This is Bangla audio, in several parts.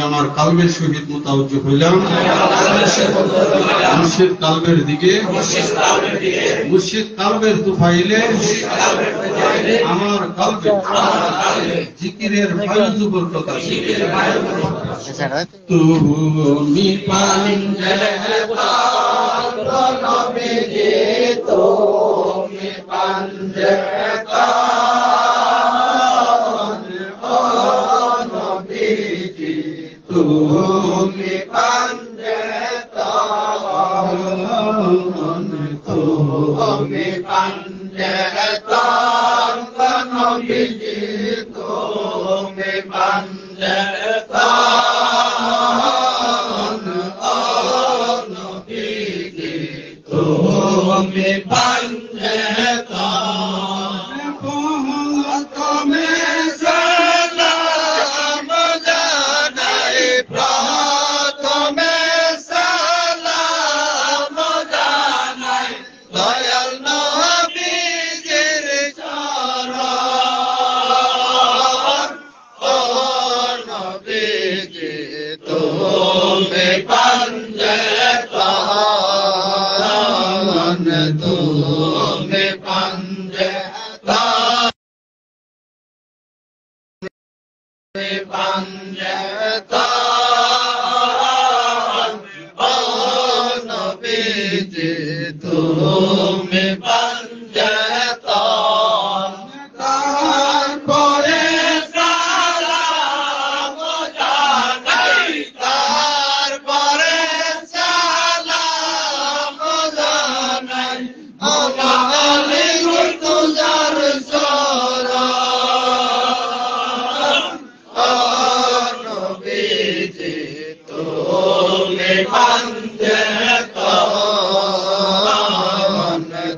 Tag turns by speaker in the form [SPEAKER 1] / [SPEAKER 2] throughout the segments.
[SPEAKER 1] আমার কালবের সহিত মোতাবজ্জ হইলাম মুর্শিদ কালবের দিকে মুর্শিদ কালবের তুফাইলে আমার কালবে জিকিরের ফায়ুজ বরকত আছে তুমি পাঞ্জে নবীজি তুমি পাঞ্জে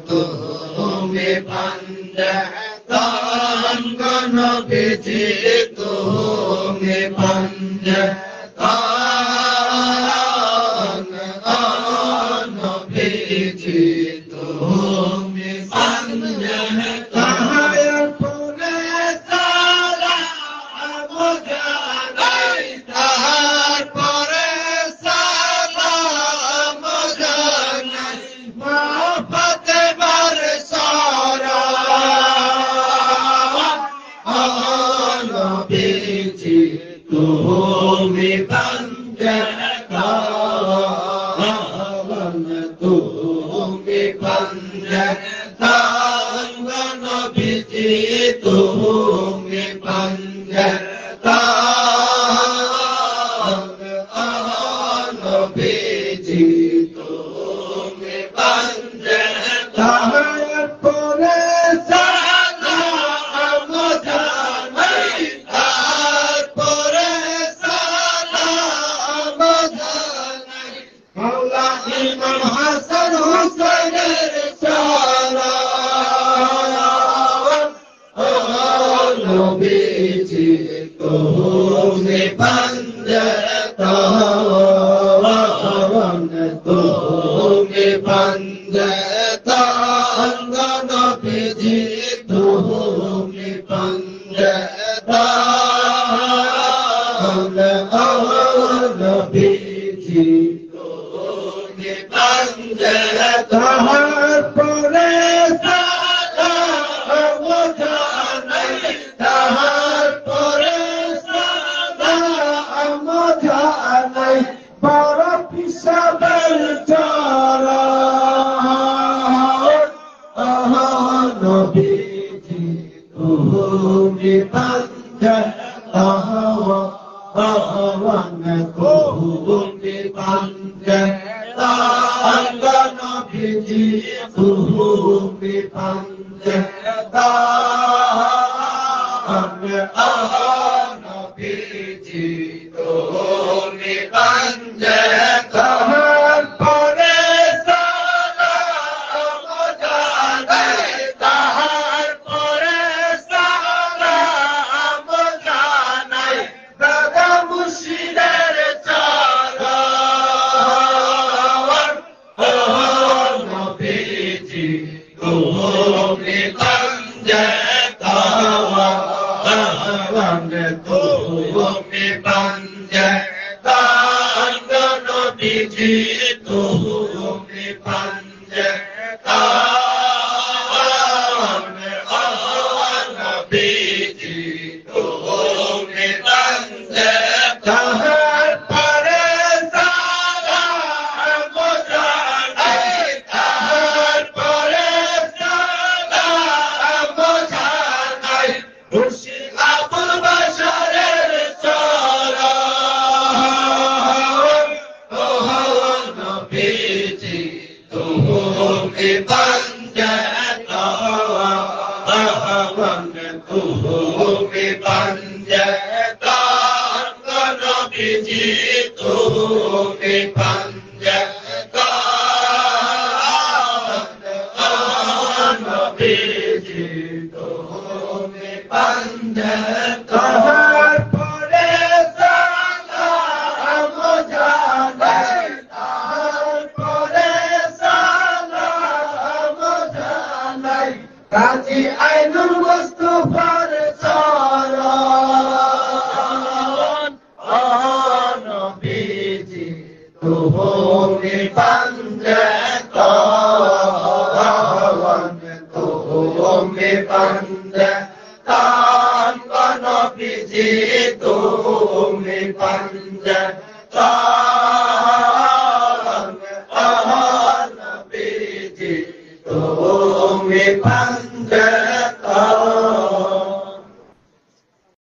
[SPEAKER 1] তুমি পাঞ্জেতন তুমি পাঞ্জেতন নবীজি তুমি পাঞ্জেতন নবীজি তুমি পাঞ্জেতন তুমি নবীজি তুমি পঞ্জতন নবীজি তুমি পঞ্জতন পরে সালাম জানাই তারপরে সালাম জানাই খুশি আবুল বাশারের চরণ ও নবীজি তুমি পঞ্জতন তুমি পঞ্জতন নবীজি তুমি পঞ্জতন নবীজি তুমি পঞ্জতন পরে সালাম জানাই তারপরে সালাম জানাই কাজী আইনুল মুস্তাফার চরণ ও নবীজি তুমি পঞ্জতন তুমি